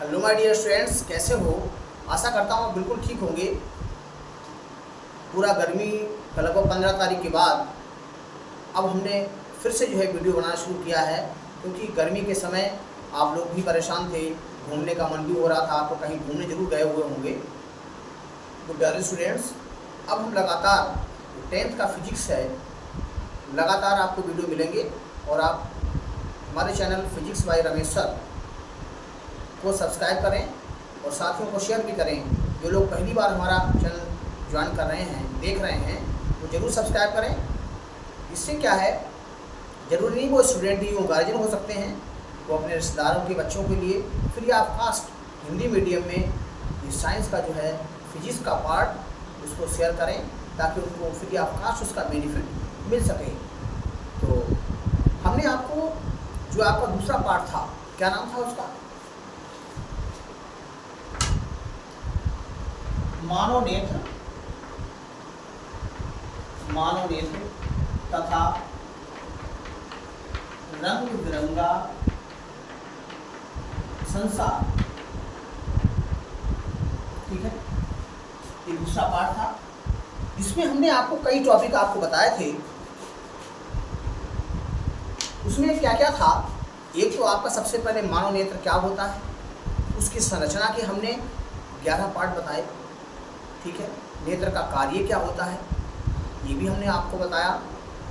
Hello my dear students, कैसे हो? आशा करता हूँ बिल्कुल ठीक होंगे। पूरा गर्मी का लगभग 15 तारीख के बाद अब हमने फिर से वीडियो बनाना शुरू किया है, क्योंकि गर्मी के समय आप लोग भी परेशान थे, घूमने का मन भी हो रहा था, आपको कहीं घूमने जरूर गए हुए होंगे। तो डियर स्टूडेंट्स, अब हम लगातार 10th का फिजिक्स है, लगातार आपको वीडियो मिलेंगे और आप हमारे channel physics bye Ramesh sir को सब्सक्राइब करें और साथियों को शेयर भी करें। जो लोग पहली बार हमारा चैनल ज्वाइन कर रहे हैं, देख रहे हैं, वो ज़रूर सब्सक्राइब करें। इससे क्या है, ज़रूरी नहीं वो स्टूडेंट ही हो, गार्जियन हो सकते हैं, वो अपने रिश्तेदारों के बच्चों के लिए free of cost Hindi medium में ये साइंस का फिजिक्स का पार्ट उसको शेयर करें, ताकि उनको फ्री ऑफ कास्ट उसका बेनिफिट मिल सके। तो हमने आपको जो आपका दूसरा पार्ट था, क्या नाम था उसका? मानवनेत्र तथा रंग बिरंगा संसार, ठीक है, ये दूसरा पार्ट था। इसमें हमने आपको कई टॉपिक आपको बताए थे। उसमें क्या क्या था? एक तो आपका सबसे पहले मानवनेत्र क्या होता है, उसकी संरचना के हमने 11 पार्ट बताए, ठीक है। नेत्र का कार्य क्या होता है, ये भी हमने आपको बताया।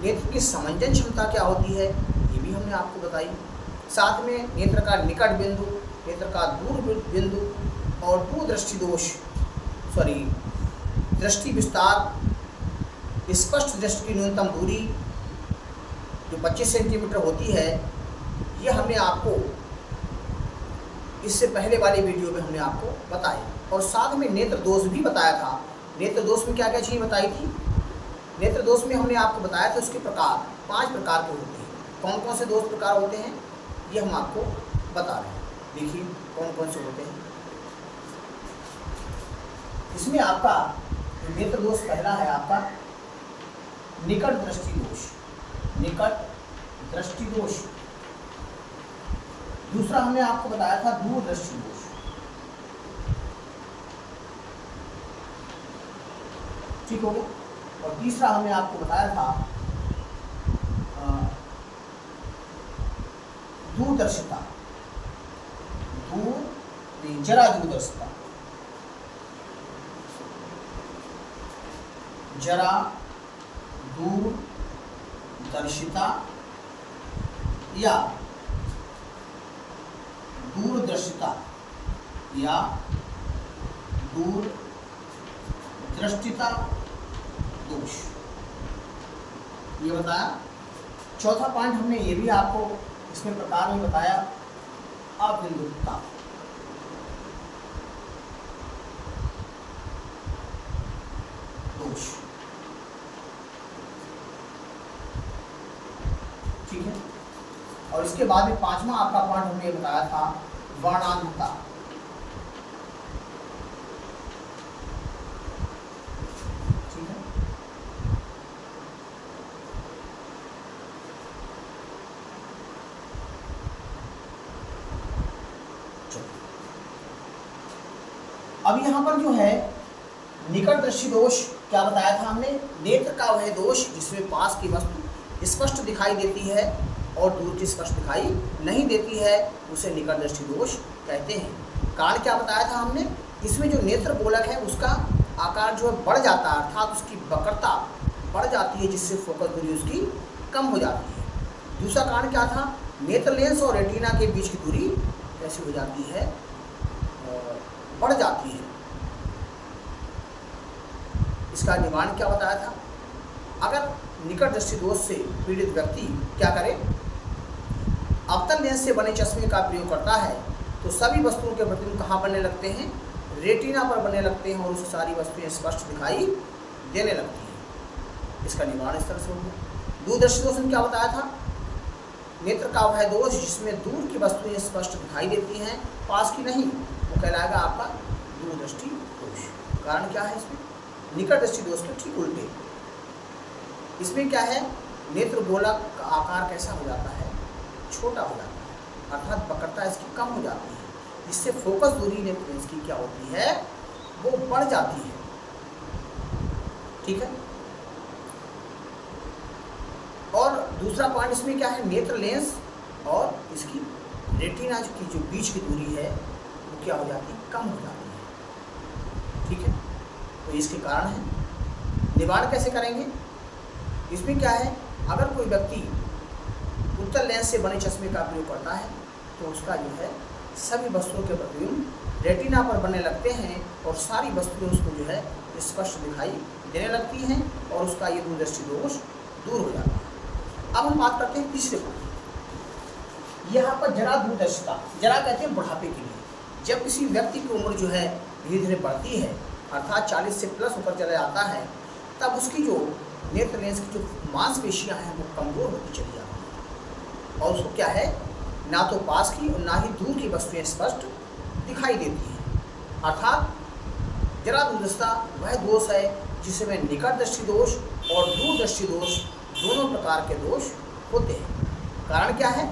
नेत्र की समंजन क्षमता क्या होती है, ये भी हमने आपको बताई। साथ में नेत्र का निकट बिंदु, नेत्र का दूर बिंदु और दूरदृष्टि दोष, दृष्टि विस्तार, स्पष्ट दृष्टि की न्यूनतम दूरी जो 25 सेंटीमीटर होती है, ये हमने आपको इससे पहले वाले वीडियो में हमने आपको बताया। और साथ में नेत्र दोष भी बताया था। नेत्र दोष में क्या क्या चीज़ बताई थी? नेत्र दोष में हमने आपको बताया था उसके प्रकार 5 प्रकार के होते हैं। कौन कौन से दोष प्रकार होते हैं, ये हम आपको बता रहे हैं। देखिए कौन कौन से होते हैं। इसमें आपका नेत्र दोष पहला है आपका निकट दृष्टि दोष, निकट दृष्टि दोष। दूसरा हमने आपको बताया था दूरदृष्टि दोष। ठीक हो गया। और तीसरा हमने आपको बताया था दूरदर्शिता, जरा दूरदर्शिता, जरा दूरदर्शिता या दूरदर्शिता या दूरदृष्टिता दोष, ये बताया। चौथा पॉइंट हमने ये भी आपको इसमें प्रकार में बताया, अबिंदुता। दोष, ठीक है। और इसके बाद में 5वां आपका पॉइंट हमने बताया था वर्णांधता। ठीक है। अब यहाँ पर जो है निकट दृष्टि दोष क्या बताया था हमने? नेत्र का वह दोष जिसमें पास की वस्तु स्पष्ट दिखाई देती है और दूर की स्पष्ट दिखाई नहीं देती है, उसे निकट दृष्टि दोष कहते हैं। कारण क्या बताया था हमने? इसमें जो नेत्र गोलक है उसका आकार जो है बढ़ जाता है, अर्थात उसकी वक्रता बढ़ जाती है, जिससे फोकस दूरी उसकी कम हो जाती है। दूसरा कारण क्या था? नेत्र लेंस और रेटिना के बीच की दूरी कैसी हो जाती है? बढ़ जाती है। इसका निवारण क्या बताया था? अगर निकट दृष्टि दोष से पीड़ित व्यक्ति क्या करे, अवतल लेंस से बने चश्मे का प्रयोग करता है तो सभी वस्तुओं के प्रतिबिंब कहाँ बनने लगते हैं? रेटिना पर बनने लगते हैं और उससे सारी वस्तुएं स्पष्ट दिखाई देने लगती हैं। इसका निवारण इस तरह से होगा। दूरदृष्टि दोष में क्या बताया था? नेत्र का वह दोष जिसमें दूर की वस्तुएं स्पष्ट दिखाई देती हैं, पास की नहीं, वो कहलाएगा आपका दूरदृष्टि दोष। कारण क्या है इसमें? निकट दृष्टि दोष के ठीक उल्टे। इसमें क्या है, नेत्र गोलक का आकार कैसा हो जाता है, छोटा हो जाता है, अर्थात वक्रता इसकी कम हो जाती है, जिससे फोकस दूरी नेत्र लेंस की क्या होती है, वो बढ़ जाती है। ठीक है। और दूसरा पॉइंट इसमें क्या है, नेत्र लेंस और इसकी रेटिना की जो बीच की दूरी है वो क्या हो जाती है, कम हो जाती है। ठीक है। तो इसके कारण है। निवारण कैसे करेंगे, इसमें क्या है, अगर कोई व्यक्ति उत्तल लेंस से बने चश्मे का प्रयोग करता है तो उसका जो है सभी वस्तुओं के प्रतिबिंब रेटिना पर बनने लगते हैं और सारी वस्तुएं उसको जो है स्पष्ट दिखाई देने लगती हैं और उसका ये दूरदृष्टि दोष दूर हो जाता है। अब हम बात करते हैं तीसरे पर। यहाँ पर जरा दूरदर्शिता, जरा कहते हैं बुढ़ापे के लिए। जब किसी व्यक्ति की उम्र जो है धीरे धीरे बढ़ती है, अर्थात 40 से प्लस ऊपर चला जाता है, तब उसकी जो नेत्र लेंस की जो मांसपेशियाँ हैं वो कमज़ोर होती चली जाती हैं और उसको क्या है, ना तो पास की और ना ही दूर की वस्तुएं स्पष्ट दिखाई देती हैं। अर्थात जरा दूरदर्शिता वह दोष है जिसमें निकट दृष्टि दोष और दूर दृष्टि दोष दोनों प्रकार के दोष होते हैं। कारण क्या है,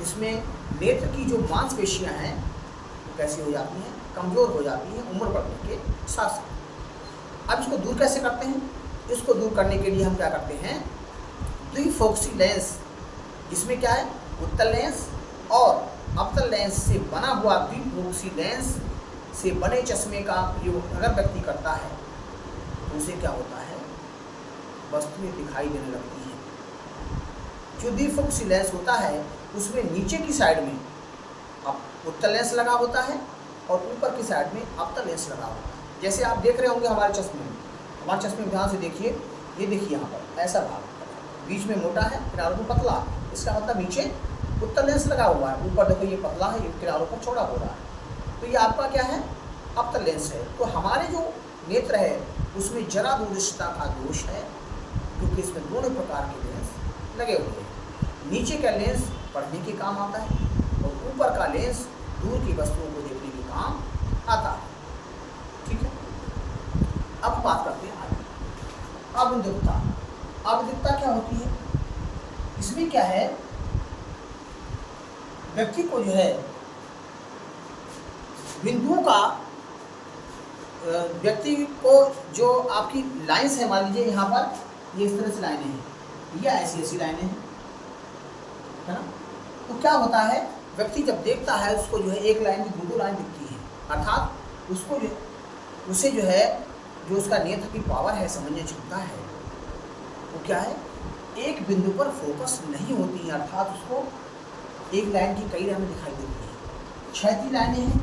इसमें नेत्र की जो मांसपेशियां हैं वो कैसी हो जाती हैं, कमज़ोर हो जाती हैं उम्र बढ़ने के साथ साथ। अब इसको दूर कैसे करते हैं, इसको दूर करने के लिए हम क्या करते हैं, द्विफोक्सी लेंस, जिसमें क्या है, उत्तल लेंस और अवतल लेंस से बना हुआ द्विफोक्सी लेंस से बने चश्मे का प्रयोग अगर व्यक्ति करता है तो उसे क्या होता है, वस्तुएं दिखाई देने लगती हैं। जो द्विफोक्सी लेंस होता है उसमें नीचे की साइड में अब उत्तल लेंस लगा होता है और ऊपर की साइड में अवतल लेंस लगा होता है। जैसे आप देख रहे होंगे हमारे चश्मे में, हमारे चश्मे में ध्यान से देखिए, ये देखिए यहाँ पर ऐसा भाग बीच में मोटा है, किनारों पर पतला, इसका मतलब नीचे उत्तल लेंस लगा हुआ है, ऊपर देखो ये पतला है, ये किनारों पर चौड़ा हो रहा है, तो ये आपका क्या है, अवतल लेंस है। तो हमारे जो नेत्र है उसमें जरा दूरदर्शिता का दोष है, क्योंकि इसमें दोनों प्रकार के लेंस लगे हुए हैं। नीचे का लेंस पढ़ने के काम आता है और ऊपर का लेंस दूर की वस्तुओं को देखने के काम आता है। ठीक है। अब बात करते हैं आगे, अविद्युतता। अविद्युतता क्या होती है, इसमें क्या है, व्यक्ति को जो है बिंदुओं का, व्यक्ति को जो आपकी लाइंस है, मान लीजिए यहाँ पर ये इस तरह से लाइनें हैं या ऐसी ऐसी लाइनें हैं, है ना, तो क्या होता है, व्यक्ति जब देखता है उसको जो है एक लाइन की दो लाइन दिखती है, अर्थात उसको जो उसे जो है जो उसका नेत्र की पावर है, समझने की क्षमता है, वो क्या है, एक बिंदु पर फोकस नहीं होती है, अर्थात उसको एक लाइन की कई लाइनें दिखाई देती हैं, क्षैतिज लाइनें हैं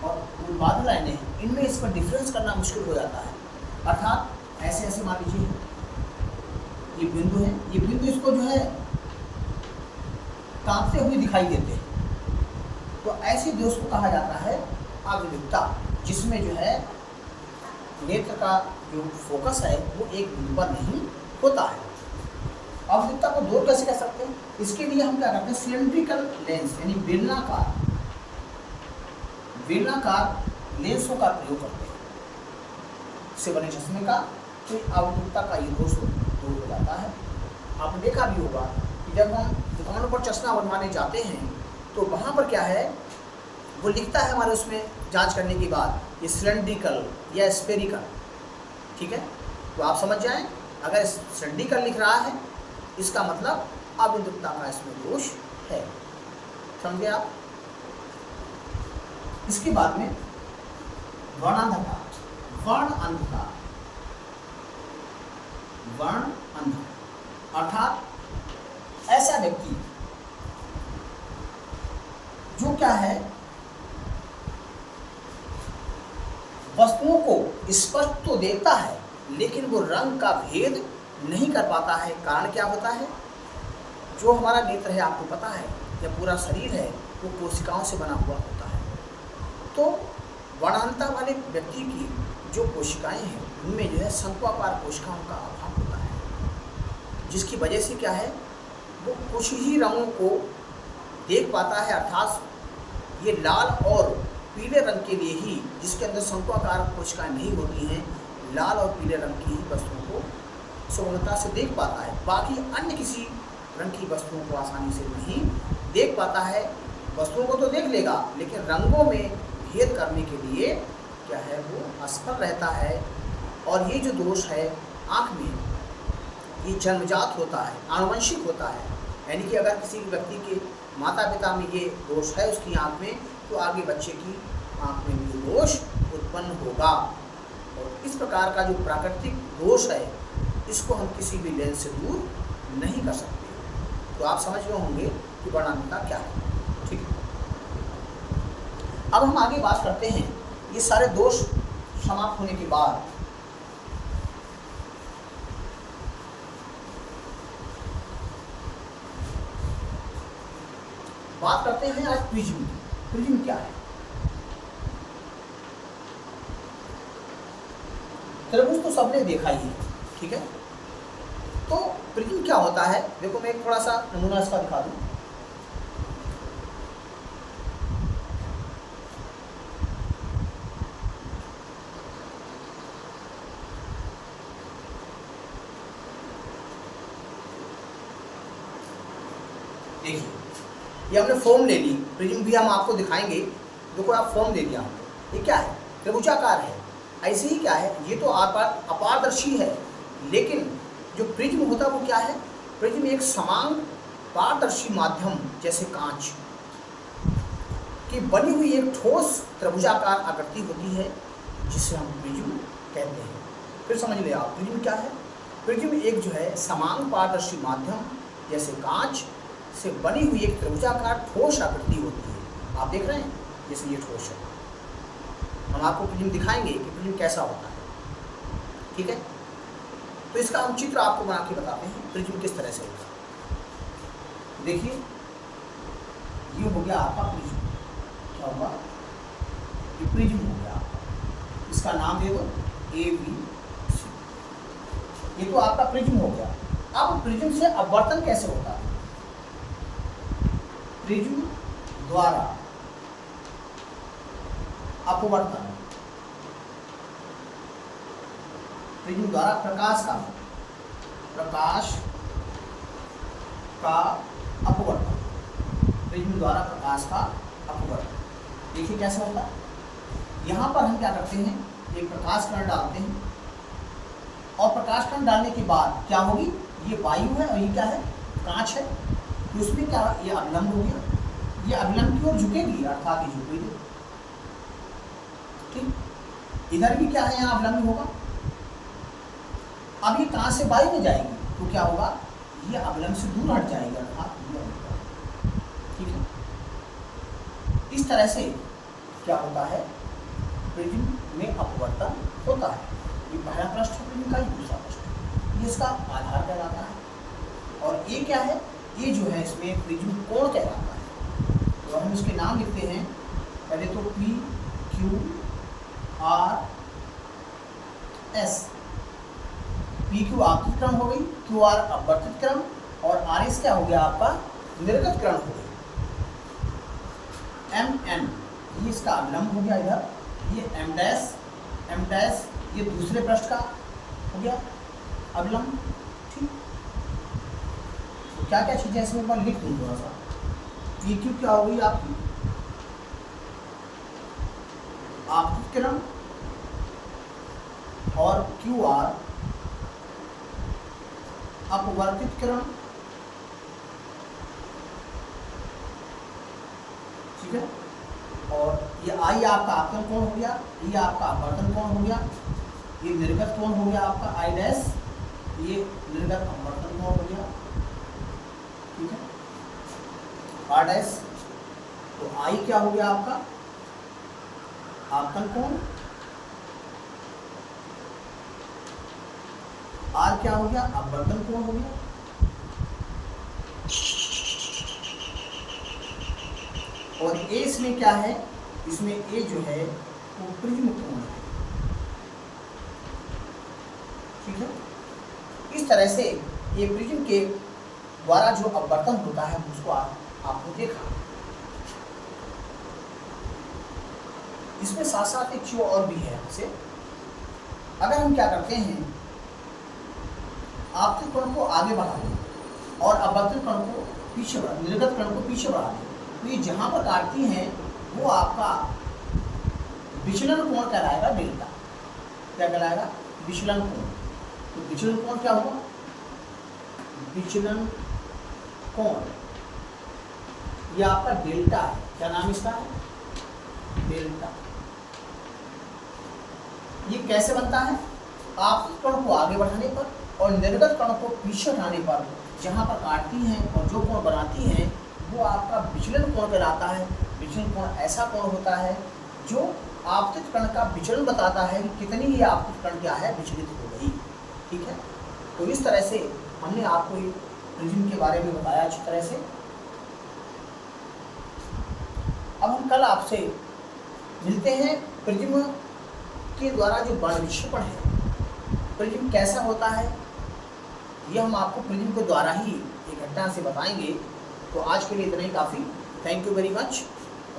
और ऊर्ध्वाधर लाइनें हैं, इनमें इस पर डिफरेंस करना मुश्किल हो जाता है। अर्थात ऐसे ऐसे मान लीजिए ये बिंदु है, ये बिंदु इसको जो है कांपते हुए दिखाई देते हैं, तो ऐसे दोष को कहा जाता है अविद्युतता, जिसमें जो है नेत्र का जो फोकस है वो एक बिंदु पर नहीं होता है। अविद्युतता को दूर कैसे कर सकते हैं, इसके लिए हम क्या करते हैं, सिलेंड्रिकल लेंस यानी बेलनाकार लेंसों का प्रयोग करते हैं, इससे बने चश्मे का, तो अविद्युतता का ये दोष दूर हो जाता है। आपने देखा भी होगा कि जब हम दुकानों पर चश्मा बनवाने जाते हैं तो वहाँ पर क्या है, वो लिखता है हमारे उसमें जांच करने के बाद ये सिलेंड्रिकल या स्फेरिकल। ठीक है, तो आप समझ जाएं, अगर सिलेंड्रिकल लिख रहा है इसका मतलब अविद्युतता का इसमें दोष है। समझ गए आप। इसके बाद में वर्णांधता, वर्ण अंधता, वर्ण अंध, अर्थात ऐसा व्यक्ति जो क्या है, वस्तुओं को स्पष्ट तो देखता है लेकिन वो रंग का भेद नहीं कर पाता है। कारण क्या होता है, जो हमारा नेत्र है आपको पता है, या पूरा शरीर है वो कोशिकाओं से बना हुआ होता है, तो वर्णांधता वाले व्यक्ति की जो कोशिकाएं हैं उनमें जो है शंक्वाकार कोशिकाओं का अभाव होता है, जिसकी वजह से क्या है, वो कुछ ही रंगों को देख पाता है, अर्थात ये लाल और पीले रंग के लिए ही, जिसके अंदर शंक्वाकार कोशिकाएं नहीं होती हैं, लाल और पीले रंग की ही वस्तुओं को सुगमता से देख पाता है, बाकी अन्य किसी रंग की वस्तुओं को आसानी से नहीं देख पाता है। वस्तुओं को तो देख निकलेगा, लेकिन रंगों में भेद करने के लिए क्या है वो असफल रहता है। और ये जो दोष है आँख में, ये जन्मजात होता है, आनुवंशिक होता है। यानी कि अगर किसी व्यक्ति के माता पिता में ये दोष है उसकी आँख में, तो आगे बच्चे की आँख में भी दोष उत्पन्न होगा। और इस प्रकार का जो प्राकृतिक दोष है इसको हम किसी भी लेंस से दूर नहीं कर सकते। तो आप समझ गए होंगे कि वर्णांतता क्या है। ठीक है, अब हम आगे बात करते हैं। ये सारे दोष समाप्त होने के बाद बात करते हैं आज प्रिज्म। प्रिज्म क्या है? त्रिभुज तो सबने देखा ही है, ठीक है। तो प्रिज्म क्या होता है? देखो मैं एक थोड़ा सा नमूना इसका दिखा दूं। देखिए, ये हमने फॉर्म ले ली, प्रिज्म भी हम आपको दिखाएंगे। देखो आप फॉर्म दे दिया हमने। ये क्या है? त्रिभुजाकार है। ऐसे ही क्या है, ये तो अपारदर्शी है, लेकिन जो प्रिज्म होता है वो क्या है? प्रिज्म एक समान पारदर्शी माध्यम जैसे कांच की बनी हुई एक ठोस त्रिभुजाकार आकृति होती है, जिसे हम प्रिज्म कहते हैं। फिर समझ ले आप, प्रिज्म क्या है? प्रिज्म एक जो है समान पारदर्शी माध्यम जैसे कांच से बनी हुई एक त्रिभुजाकार ठोस आकृति होती है। आप देख रहे हैं जैसे ये ठोस है। हम आपको प्रिज्म दिखाएंगे कि प्रिज्म कैसा होता है, ठीक है। तो इसका हम चित्र आपको बना के बताते हैं प्रिज्म किस तरह से होता है। देखिए, ये हो गया आपका प्रिज्म। क्या होगा? ये प्रिज्म हो गया आपका। इसका नाम दे दो ABC। ये तो आपका प्रिज्म हो गया। अब प्रिज्म से अपवर्तन कैसे होता है? प्रिज्म द्वारा अपवर्तन, प्रिज्म द्वारा प्रकाश का अपवर्तन, प्रिज्म द्वारा प्रकाश का अपवर्तन। देखिए कैसे होता है। यहाँ पर हम क्या करते हैं, एक प्रकाश कण डालते हैं, और प्रकाश कण डालने के बाद क्या होगी? ये वायु है और ये क्या है? कांच है। तो उसमें क्या, ये अभिलंब हो गया, ये अभिलंब की ओर झुकेगी, अर्थात ये झुकेगी। ठीक, इधर भी क्या है? यहाँ अभिलंब होगा। अब ये कहाँ से वायु में जाएगी, तो क्या होगा? ये अभिलंब से दूर हट जाएगी, अर्थात ये होगा। ठीक है, इस तरह से क्या होता है? प्रिज्म में अपवर्तन होता है। ये पहला पृष्ठ प्रिज्म का, दूसरा पृष्ठ, ये इसका आधार कहलाता है। और ये क्या है? ये जो है इसमें प्रिज्म कोण कहलाता है। तो हम इसके नाम लिखते हैं। पहले तो P Q R S। PQ आपतित किरण हो गई, QR अपवर्तित किरण, और RS क्या हो गया आपका? निर्गत किरण हो गई। MN ये इसका अभिलंब हो गया इधर, ये M डैश ये दूसरे पृष्ठ का हो गया अभिलंब। ठीक, तो क्या क्या चीजें इसमें मैं लिख दूँ थोड़ा सा। PQ क्या होगी आपकी? आपतित किरण, और QR अपवर्तित किरण। ठीक है, और ये I आपका आपतन कोण हो गया, ये आपका अपवर्तन कोण हो गया, ये निर्गत कोण हो गया आपका I डैश, ये निर्गत अपवर्तन कोण हो गया। ठीक है, R डैश। तो I क्या हो गया आपका? आपतन कोण। R क्या हो गया? अपवर्तन कोण हो गया। और A इसमें क्या है? इसमें A जो है वो प्रिज्म कोण है। ठीक है, इस तरह से ये प्रिज्म के द्वारा जो अपवर्तन होता है उसको आपको देखा। इसमें साथ साथ एक चीज और भी है हमसे। अगर हम क्या करते हैं, आपतित कण को आगे बढ़ा दें और अपवर्तित कण को पीछे बढ़ा, निर्गत कण को पीछे बढ़ा दें, तो ये जहाँ पर काटती हैं वो आपका विचलन कोण कहलाएगा डेल्टा। क्या कहलाएगा? विचलन कोण। तो विचलन कोण क्या हुआ? विचलन कोण ये आपका डेल्टा है। क्या नाम इसका है? डेल्टा। ये कैसे बनता है? आपतित कण को आगे बढ़ाने पर और निर्गत कण को पीछे हटाने पर जहाँ पर काटती हैं और जो कोण बनाती हैं वो आपका विचलन कोण कहलाता है। विचलन कोण ऐसा कोण होता है जो आपतित कण का विचलन बताता है कि कितनी ही आपतित कण क्या है, विचलित हो गई। ठीक है, तो इस तरह से हमने आपको प्रिज्म के बारे में बताया अच्छी तरह से। अब हम कल आपसे मिलते हैं प्रिज्म के द्वारा जो वर्ण विक्षेपण है, प्रिज्म कैसा होता है, यह हम आपको प्रिज्म के द्वारा ही एक घटना से बताएंगे। तो आज के लिए इतना ही काफ़ी। Thank you very much.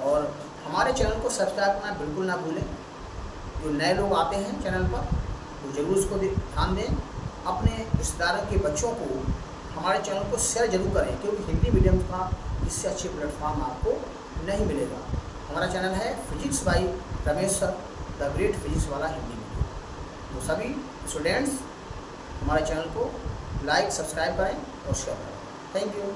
और हमारे चैनल को सब्सक्राइब करना बिल्कुल ना भूलें। जो नए लोग आते हैं चैनल पर वो जरूर इसको ध्यान दें। अपने रिश्तेदारों के बच्चों को हमारे चैनल को शेयर जरूर करें, क्योंकि हिंदी मीडियम का इससे अच्छे प्लेटफॉर्म आपको नहीं मिलेगा। हमारा चैनल है physics by Ramesh sir, the great physics वाला हिंदी मीडियम। तो सभी स्टूडेंट्स हमारे चैनल को लाइक, सब्सक्राइब करें और शेयर करें। Thank you.